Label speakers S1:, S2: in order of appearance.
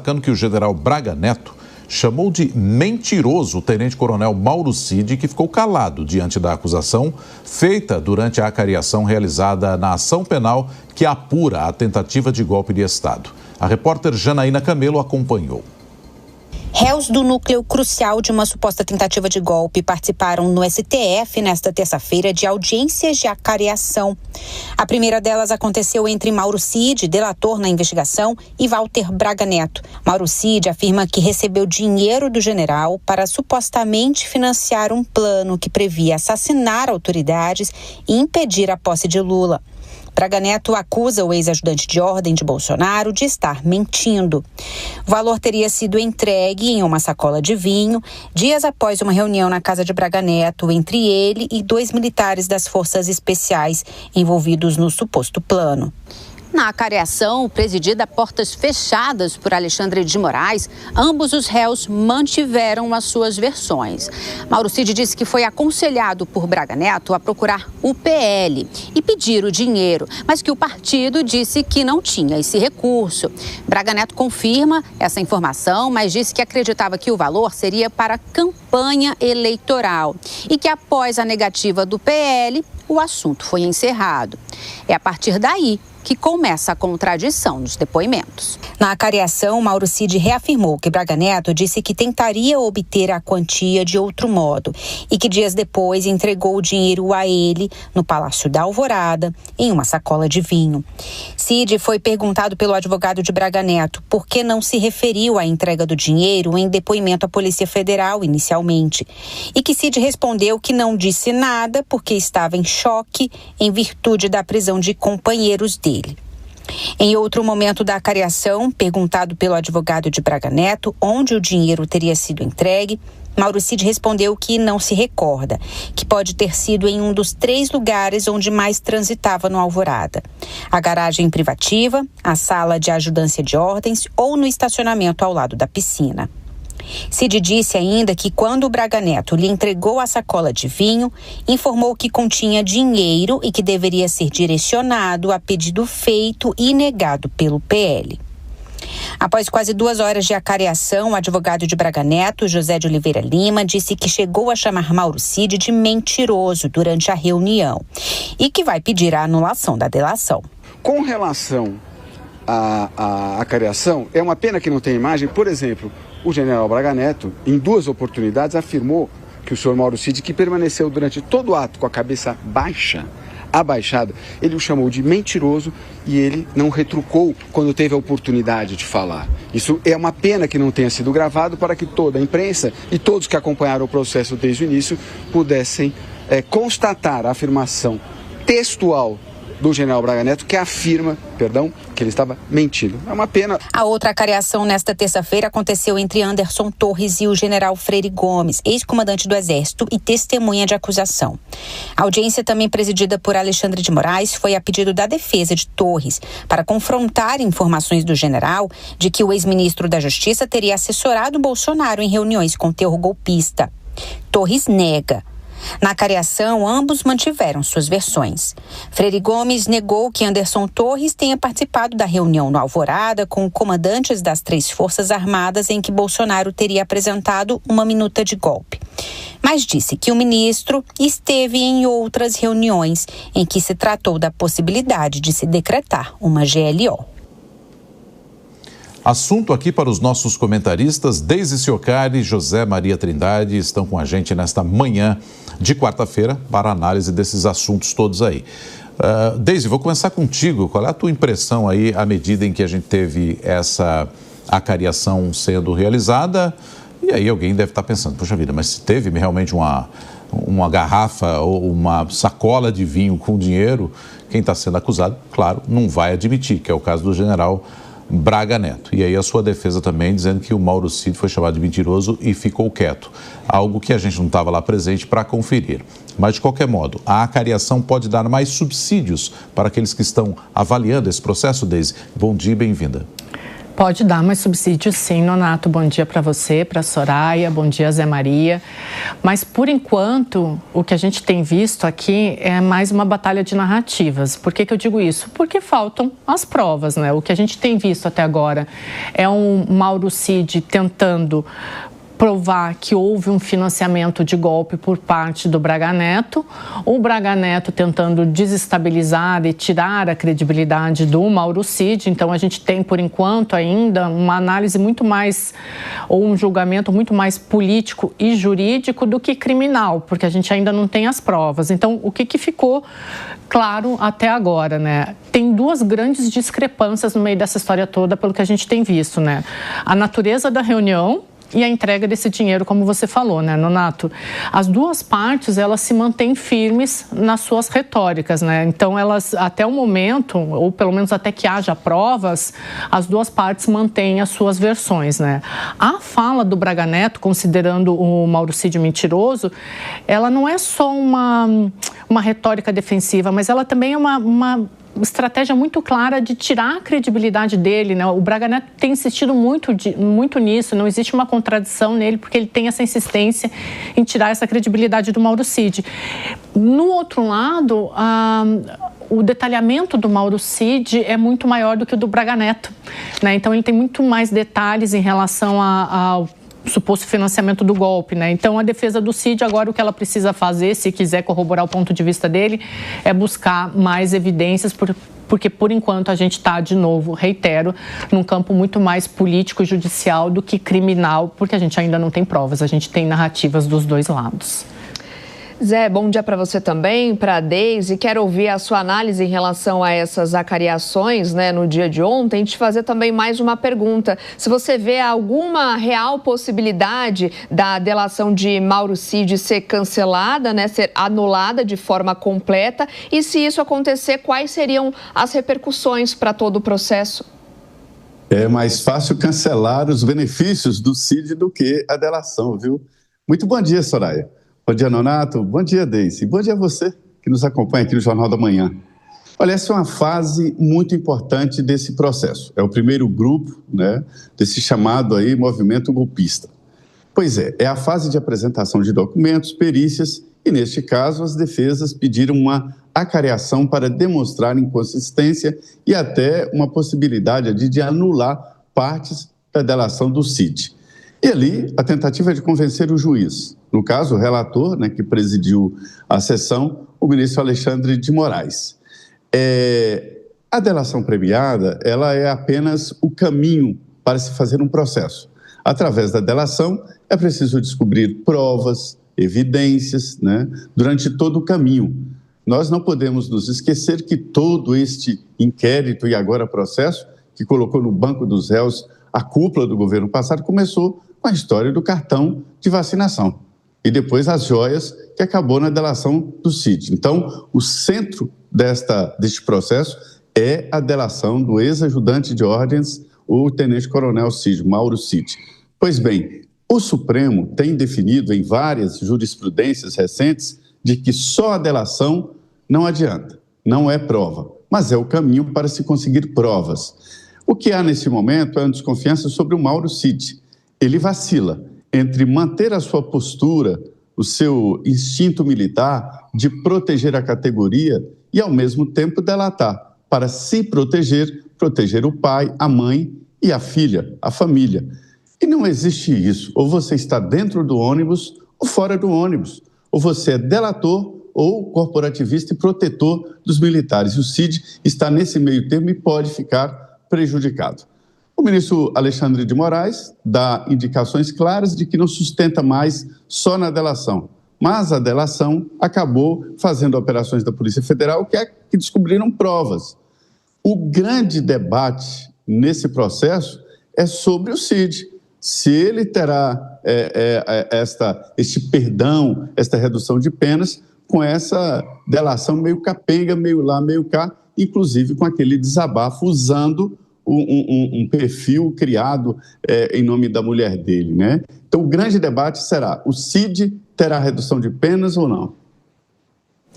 S1: destacando que o general Braga Neto chamou de mentiroso o tenente-coronel Mauro Cid, que ficou calado diante da acusação feita durante a acariação realizada na ação penal que apura a tentativa de golpe de Estado. A repórter Janaína Camelo acompanhou.
S2: Réus do núcleo crucial de uma suposta tentativa de golpe participaram no STF nesta terça-feira de audiências de acariação. A primeira delas aconteceu entre Mauro Cid, delator na investigação, e Walter Braga Neto. Mauro Cid afirma que recebeu dinheiro do general para supostamente financiar um plano que previa assassinar autoridades e impedir a posse de Lula. Braga Neto acusa o ex-ajudante de ordem de Bolsonaro de estar mentindo. O valor teria sido entregue em uma sacola de vinho, dias após uma reunião na casa de Braga Neto entre ele e 2 militares das Forças Especiais envolvidos no suposto plano. Na acariação, presidida a portas fechadas por Alexandre de Moraes, ambos os réus mantiveram as suas versões. Mauro Cid disse que foi aconselhado por Braga Neto a procurar o PL e pedir o dinheiro, mas que o partido disse que não tinha esse recurso. Braga Neto confirma essa informação, mas disse que acreditava que o valor seria para campanha eleitoral e que após a negativa do PL, o assunto foi encerrado. É a partir daí que começa a contradição nos depoimentos. Na acariação, Mauro Cid reafirmou que Braga Neto disse que tentaria obter a quantia de outro modo e que dias depois entregou o dinheiro a ele no Palácio da Alvorada, em uma sacola de vinho. Cid foi perguntado pelo advogado de Braga Neto por que não se referiu à entrega do dinheiro em depoimento à Polícia Federal inicialmente e que Cid respondeu que não disse nada porque estava em choque em virtude da prisão de companheiros dele. Em outro momento da acariação, perguntado pelo advogado de Braga Neto onde o dinheiro teria sido entregue, Mauro Cid respondeu que não se recorda, que pode ter sido em um dos 3 lugares onde mais transitava no Alvorada: a garagem privativa, a sala de ajudância de ordens ou no estacionamento ao lado da piscina. Cid disse ainda que quando o Braga Neto lhe entregou a sacola de vinho, informou que continha dinheiro e que deveria ser direcionado a pedido feito e negado pelo PL. Após quase 2 horas de acariação, o advogado de Braga Neto, José de Oliveira Lima, disse que chegou a chamar Mauro Cid de mentiroso durante a reunião e que vai pedir a anulação da delação.
S3: Com relação à acariação, é uma pena que não tenha imagem. Por exemplo, o general Braga Neto, em 2 oportunidades, afirmou que o senhor Mauro Cid, que permaneceu durante todo o ato com a cabeça abaixada, ele o chamou de mentiroso e ele não retrucou quando teve a oportunidade de falar. Isso é uma pena que não tenha sido gravado para que toda a imprensa e todos que acompanharam o processo desde o início pudessem constatar a afirmação textual do general Braga Neto, que afirma, que ele estava mentindo. É uma pena.
S2: A outra acariação nesta terça-feira aconteceu entre Anderson Torres e o general Freire Gomes, ex-comandante do Exército e testemunha de acusação. A audiência, também presidida por Alexandre de Moraes, foi a pedido da defesa de Torres para confrontar informações do general de que o ex-ministro da Justiça teria assessorado Bolsonaro em reuniões com teor golpista. Torres nega. Na acariação, ambos mantiveram suas versões. Freire Gomes negou que Anderson Torres tenha participado da reunião no Alvorada com comandantes das 3 Forças Armadas em que Bolsonaro teria apresentado uma minuta de golpe. Mas disse que o ministro esteve em outras reuniões em que se tratou da possibilidade de se decretar uma GLO.
S1: Assunto aqui para os nossos comentaristas. Deise Ciocari e José Maria Trindade estão com a gente nesta manhã de quarta-feira para análise desses assuntos todos aí. Deise, vou começar contigo. Qual é a tua impressão aí à medida em que a gente teve essa acariação sendo realizada? E aí alguém deve estar pensando, poxa vida, mas se teve realmente uma garrafa ou uma sacola de vinho com dinheiro, quem está sendo acusado, claro, não vai admitir, que é o caso do general Braga Neto. E aí a sua defesa também dizendo que o Mauro Cid foi chamado de mentiroso e ficou quieto. Algo que a gente não estava lá presente para conferir. Mas, de qualquer modo, a acariação pode dar mais subsídios para aqueles que estão avaliando esse processo, Deise. Bom dia e bem-vinda.
S4: Pode dar mais subsídio, sim, Nonato. Bom dia para você, para a Soraya, bom dia, Zé Maria. Mas, por enquanto, o que a gente tem visto aqui é mais uma batalha de narrativas. Por que eu digo isso? Porque faltam as provas, né? O que a gente tem visto até agora é um Mauro Cid tentando provar que houve um financiamento de golpe por parte do Braga Neto, o Braga Neto tentando desestabilizar e tirar a credibilidade do Mauro Cid. Então a gente tem, por enquanto, ainda uma análise muito mais, ou um julgamento muito mais político e jurídico do que criminal, porque a gente ainda não tem as provas. Então, o que ficou claro até agora, né? Tem duas grandes discrepâncias no meio dessa história toda, pelo que a gente tem visto, né? A natureza da reunião e a entrega desse dinheiro, como você falou, né, Nonato? As duas partes, elas se mantêm firmes nas suas retóricas, né? Então, elas, até o momento, ou pelo menos até que haja provas, as duas partes mantêm as suas versões, né? A fala do Braga Neto, considerando o Mauro Cid mentiroso, ela não é só uma retórica defensiva, mas ela também é uma estratégia muito clara de tirar a credibilidade dele, né? O Braga Neto tem insistido muito nisso, não existe uma contradição nele, porque ele tem essa insistência em tirar essa credibilidade do Mauro Cid. No outro lado, o detalhamento do Mauro Cid é muito maior do que o do Braga Neto, né? Então ele tem muito mais detalhes em relação ao suposto financiamento do golpe, né? Então, a defesa do Cid, agora o que ela precisa fazer, se quiser corroborar o ponto de vista dele, é buscar mais evidências, porque, por enquanto, a gente está, de novo, reitero, num campo muito mais político e judicial do que criminal, porque a gente ainda não tem provas, a gente tem narrativas dos dois lados.
S5: Zé, bom dia para você também, para a Deise. Quero ouvir a sua análise em relação a essas acariações, né, no dia de ontem. E te fazer também mais uma pergunta. Se você vê alguma real possibilidade da delação de Mauro Cid ser cancelada, né, ser anulada de forma completa, e se isso acontecer, quais seriam as repercussões para todo o processo?
S6: É mais fácil cancelar os benefícios do Cid do que a delação, viu? Muito bom dia, Soraya. Bom dia, Nonato. Bom dia, Deise. Bom dia a você que nos acompanha aqui no Jornal da Manhã. Olha, essa é uma fase muito importante desse processo. É o primeiro grupo, né, desse chamado aí movimento golpista. Pois é a fase de apresentação de documentos, perícias e, neste caso, as defesas pediram uma acareação para demonstrar inconsistência e até uma possibilidade de anular partes da delação do Cid. E ali, a tentativa de convencer o juiz, no caso, o relator, né, que presidiu a sessão, o ministro Alexandre de Moraes. A delação premiada, ela é apenas o caminho para se fazer um processo. Através da delação, é preciso descobrir provas, evidências, né, durante todo o caminho. Nós não podemos nos esquecer que todo este inquérito e agora processo, que colocou no banco dos réus a cúpula do governo passado, começou com a história do cartão de vacinação e depois as joias que acabou na delação do Cid. Então, o centro deste processo é a delação do ex-ajudante de ordens, o tenente-coronel Cid, Mauro Cid. Pois bem, o Supremo tem definido em várias jurisprudências recentes de que só a delação não adianta, não é prova, mas é o caminho para se conseguir provas. O que há nesse momento é uma desconfiança sobre o Mauro Cid. Ele vacila entre manter a sua postura, o seu instinto militar de proteger a categoria e, ao mesmo tempo, delatar para se proteger o pai, a mãe e a filha, a família. E não existe isso. Ou você está dentro do ônibus ou fora do ônibus. Ou você é delator ou corporativista e protetor dos militares. E o Cid está nesse meio termo e pode ficar prejudicado. O ministro Alexandre de Moraes dá indicações claras de que não sustenta mais só na delação, mas a delação acabou fazendo operações da Polícia Federal que descobriram provas. O grande debate nesse processo é sobre o Cid. Se ele terá este perdão, esta redução de penas, com essa delação meio capenga, meio lá, meio cá, inclusive com aquele desabafo usando um perfil criado em nome da mulher dele, né? Então, o grande debate será: o Cid terá redução de penas ou não?